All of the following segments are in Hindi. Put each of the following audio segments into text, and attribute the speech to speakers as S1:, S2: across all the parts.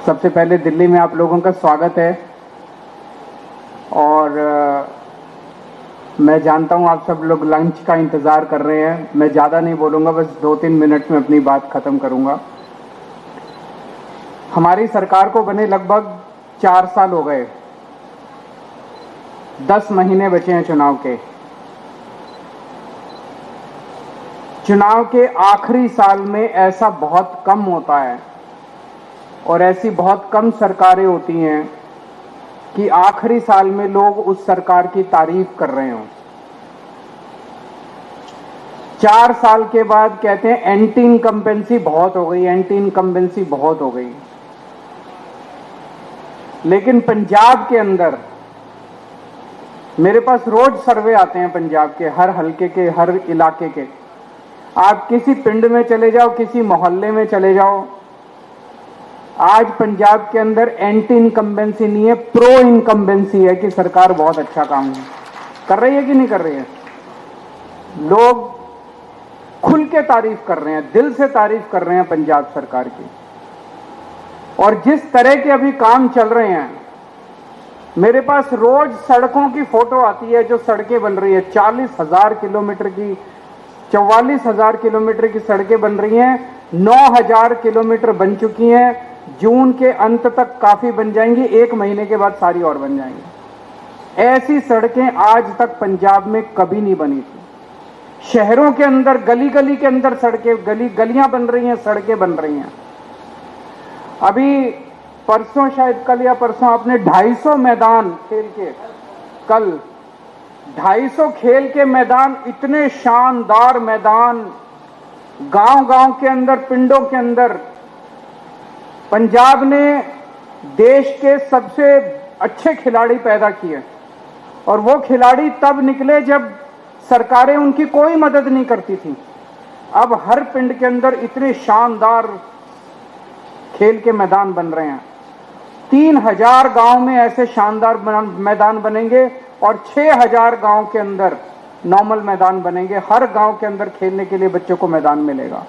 S1: सबसे पहले दिल्ली में आप लोगों का स्वागत है और मैं जानता हूं आप सब लोग लंच का इंतज़ार कर रहे हैं। मैं ज़्यादा नहीं बोलूँगा, बस 2-3 मिनट में अपनी बात ख़त्म करूँगा। हमारी सरकार को बने लगभग 4 साल हो गए, 10 महीने बचे हैं चुनाव के। चुनाव के आखिरी साल में ऐसा बहुत कम होता है और ऐसी बहुत कम सरकारें होती हैं कि आखिरी साल में लोग उस सरकार की तारीफ कर रहे हों। 4 साल के बाद कहते हैं एंटी इनकम्बेंसी बहुत हो गई, एंटी इनकम्बेंसी बहुत हो गई। लेकिन पंजाब के अंदर मेरे पास रोज सर्वे आते हैं, पंजाब के हर हलके के, हर इलाके के। आप किसी पिंड में चले जाओ, किसी मोहल्ले में चले जाओ, आज पंजाब के अंदर एंटी इनकम्बेंसी नहीं है, प्रो इनकम्बेंसी है कि सरकार बहुत अच्छा काम कर रही है कि नहीं कर रही है। लोग खुल के तारीफ कर रहे हैं, दिल से तारीफ कर रहे हैं पंजाब सरकार की। और जिस तरह के अभी काम चल रहे हैं, मेरे पास रोज सड़कों की फोटो आती है, जो सड़कें बन रही है 40,000 किलोमीटर की, 44,000 किलोमीटर की सड़कें बन रही हैं। 9,000 किलोमीटर बन चुकी हैं, जून के अंत तक काफी बन जाएंगी, 1 महीने के बाद सारी और बन जाएंगी। ऐसी सड़कें आज तक पंजाब में कभी नहीं बनी थी। शहरों के अंदर, गली गली के अंदर सड़कें, गलियां बन रही हैं, सड़कें बन रही हैं। अभी परसों, शायद कल या परसों, आपने 250 मैदान खेल के, कल 250 खेल के मैदान, इतने शानदार मैदान गांव-गांव के अंदर, पिंडों के अंदर। पंजाब ने देश के सबसे अच्छे खिलाड़ी पैदा किए और वो खिलाड़ी तब निकले जब सरकारें उनकी कोई मदद नहीं करती थी। अब हर पिंड के अंदर इतने शानदार खेल के मैदान बन रहे हैं। 3,000 गांव में ऐसे शानदार मैदान बनेंगे और 6,000 गांव के अंदर नॉर्मल मैदान बनेंगे। हर गांव के अंदर खेलने के लिए बच्चों को मैदान मिलेगा।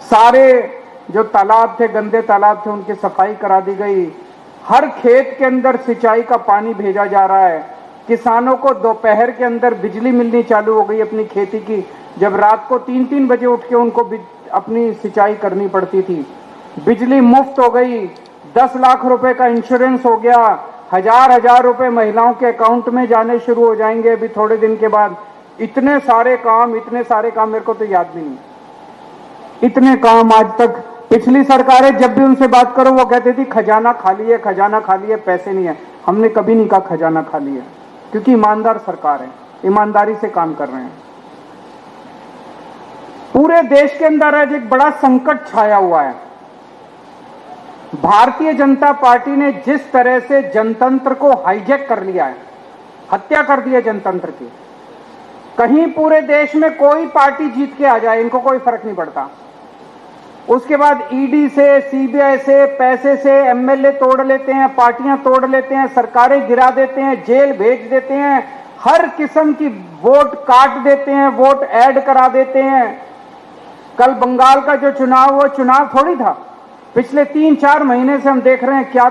S1: सारे जो तालाब थे, गंदे तालाब थे, उनकी सफाई करा दी गई। हर खेत के अंदर सिंचाई का पानी भेजा जा रहा है। किसानों को दोपहर के अंदर बिजली मिलनी चालू हो गई अपनी खेती की, जब रात को 3-3 बजे उठ के उनको अपनी सिंचाई करनी पड़ती थी। बिजली मुफ्त हो गई। 10 लाख रुपए का इंश्योरेंस हो गया। 1,000 रुपए महिलाओं के अकाउंट में जाने शुरू हो जाएंगे अभी थोड़े दिन के बाद। इतने सारे काम मेरे को तो याद भी नहीं। इतने काम आज तक पिछली सरकारें, जब भी उनसे बात करो वो कहती थी खजाना खाली है, खजाना खाली है, पैसे नहीं है। हमने कभी नहीं कहा खजाना खाली है, क्योंकि ईमानदार सरकार है, ईमानदारी से काम कर रहे हैं। पूरे देश के अंदर आज एक बड़ा संकट छाया हुआ है। भारतीय जनता पार्टी ने जिस तरह से जनतंत्र को हाईजैक कर लिया है, हत्या कर दी है जनतंत्र की। कहीं पूरे देश में कोई पार्टी जीत के आ जाए, इनको कोई फर्क नहीं पड़ता। उसके बाद ईडी से, सीबीआई से, पैसे से एमएलए तोड़ लेते हैं, पार्टियां तोड़ लेते हैं, सरकारें गिरा देते हैं, जेल भेज देते हैं, हर किस्म की वोट काट देते हैं, वोट ऐड करा देते हैं। कल बंगाल का जो चुनाव, वो चुनाव थोड़ी था। पिछले 3-4 महीने से हम देख रहे हैं क्या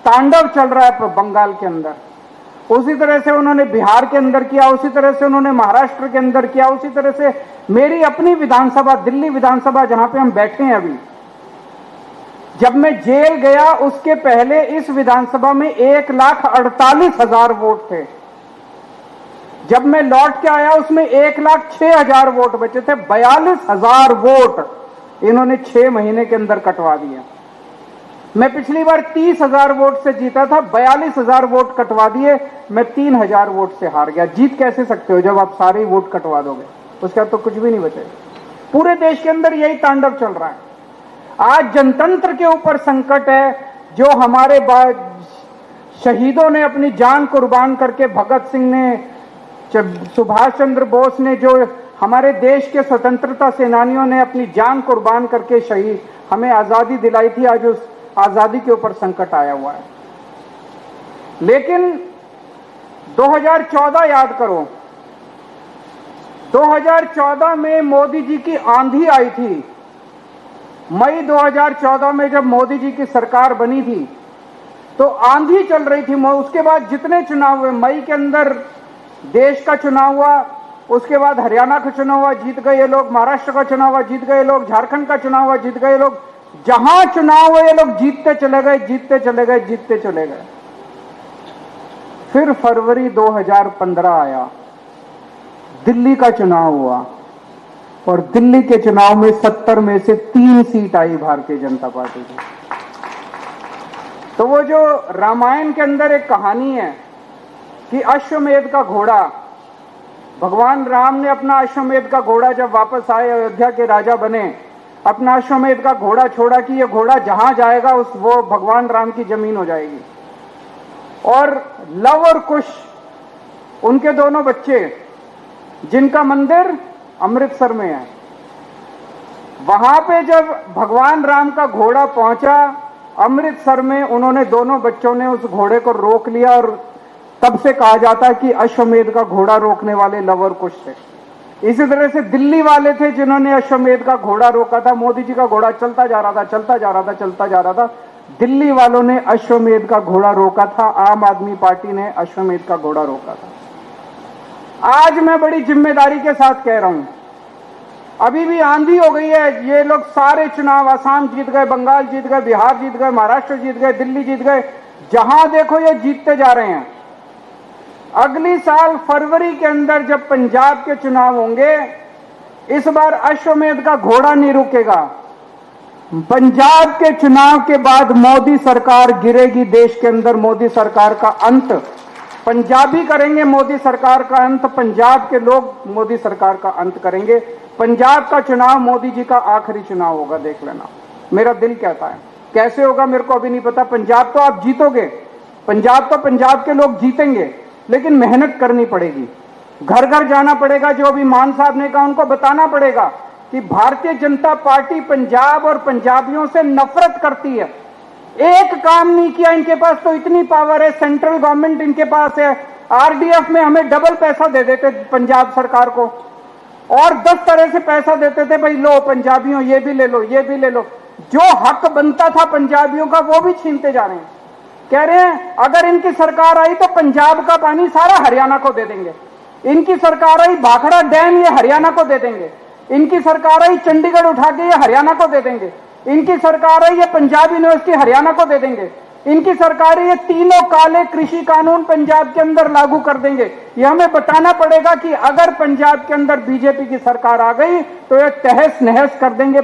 S1: तांडव चल रहा है बंगाल के अंदर। उसी तरह से उन्होंने बिहार के अंदर किया, उसी तरह से उन्होंने महाराष्ट्र के अंदर किया, उसी तरह से मेरी अपनी विधानसभा, दिल्ली विधानसभा जहां पे हम बैठे हैं अभी, जब मैं जेल गया उसके पहले इस विधानसभा में 1,48,000 वोट थे। जब मैं लौट के आया उसमें 1,06,000 वोट बचे थे। 42,000 वोट इन्होंने 6 महीने के अंदर कटवा दिए। मैं पिछली बार 30,000 वोट से जीता था, 42,000 वोट कटवा दिए, मैं 3,000 वोट से हार गया। जीत कैसे सकते हो जब आप सारे वोट कटवा दोगे? उसके बाद तो कुछ भी नहीं बचेगा। पूरे देश के अंदर यही तांडव चल रहा है। आज जनतंत्र के ऊपर संकट है। जो हमारे शहीदों ने अपनी जान कुर्बान करके, भगत सिंह ने, सुभाष चंद्र बोस ने, जो हमारे देश के स्वतंत्रता सेनानियों ने अपनी जान कुर्बान करके शहीद हमें आजादी दिलाई थी, आज उस आजादी के ऊपर संकट आया हुआ है। लेकिन 2014 याद करो, 2014 में मोदी जी की आंधी आई थी। मई 2014 में जब मोदी जी की सरकार बनी थी तो आंधी चल रही थी। उसके बाद जितने चुनाव हुए, मई के अंदर देश का चुनाव हुआ, उसके बाद हरियाणा का चुनाव हुआ, जीत गए ये लोग, महाराष्ट्र का चुनाव हुआ, जीत गए लोग, झारखंड का चुनाव हुआ, जीत गए लोग। जहां चुनाव हुए ये लोग जीतते चले गए, जीतते चले गए, जीतते चले गए। फिर फरवरी 2015 आया, दिल्ली का चुनाव हुआ और दिल्ली के चुनाव में 70 में से 3 सीट आई भारतीय जनता पार्टी की। तो वो जो रामायण के अंदर एक कहानी है कि अश्वमेध का घोड़ा, भगवान राम ने अपना अश्वमेध का घोड़ा जब वापस आए, अयोध्या के राजा बने, अपना अश्वमेध का घोड़ा छोड़ा कि ये घोड़ा जहां जाएगा वो भगवान राम की जमीन हो जाएगी। और लव और कुश, उनके दोनों बच्चे, जिनका मंदिर अमृतसर में है, वहां पे जब भगवान राम का घोड़ा पहुंचा अमृतसर में, उन्होंने दोनों बच्चों ने उस घोड़े को रोक लिया और तब से कहा जाता है कि अश्वमेध का घोड़ा रोकने वाले लव और कुश थे। इसी तरह से दिल्ली वाले थे जिन्होंने अश्वमेध का घोड़ा रोका था। मोदी जी का घोड़ा चलता जा रहा था, चलता जा रहा था, चलता जा रहा था। दिल्ली वालों ने अश्वमेध का घोड़ा रोका था, आम आदमी पार्टी ने अश्वमेध का घोड़ा रोका था। आज मैं बड़ी जिम्मेदारी के साथ कह रहा हूं, अभी भी आंधी हो गई है। ये लोग सारे चुनाव, असम जीत गए, बंगाल जीत गए, बिहार जीत गए, महाराष्ट्र जीत गए, दिल्ली जीत गए, जहां देखो ये जीतते जा रहे हैं। अगली साल फरवरी के अंदर जब पंजाब के चुनाव होंगे, इस बार अश्वमेध का घोड़ा नहीं रुकेगा। पंजाब के चुनाव के बाद मोदी सरकार गिरेगी देश के अंदर, मोदी सरकार का अंत पंजाबी करेंगे, मोदी सरकार का अंत पंजाब के लोग मोदी सरकार का अंत करेंगे। पंजाब का चुनाव मोदी जी का आखिरी चुनाव होगा, देख लेना। मेरा दिल कहता है, कैसे होगा मेरे को अभी नहीं पता। पंजाब तो आप जीतोगे, पंजाब तो पंजाब के लोग जीतेंगे, लेकिन मेहनत करनी पड़ेगी, घर घर जाना पड़ेगा। जो अभी मान साहब ने कहा, उनको बताना पड़ेगा कि भारतीय जनता पार्टी पंजाब और पंजाबियों से नफरत करती है। एक काम नहीं किया, इनके पास तो इतनी पावर है, सेंट्रल गवर्नमेंट इनके पास है, आरडीएफ में हमें डबल पैसा दे देते पंजाब सरकार को, और 10 तरह से पैसा देते थे, भाई लो पंजाबियों ये भी ले लो, ये भी ले लो। जो हक बनता था पंजाबियों का वो भी छीनते जा रहे हैं। कह रहे हैं अगर इनकी सरकार आई तो पंजाब का पानी सारा हरियाणा को दे देंगे, इनकी सरकार आई भाखड़ा डैम ये हरियाणा को दे देंगे, इनकी सरकार आई चंडीगढ़ उठा के ये हरियाणा को दे देंगे, इनकी सरकार आई ये पंजाब यूनिवर्सिटी हरियाणा को दे देंगे, इनकी सरकार ये तीनों काले कृषि कानून पंजाब के अंदर लागू कर देंगे। ये हमें बताना पड़ेगा कि अगर पंजाब के अंदर बीजेपी की सरकार आ गई तो ये तहस नहस कर देंगे।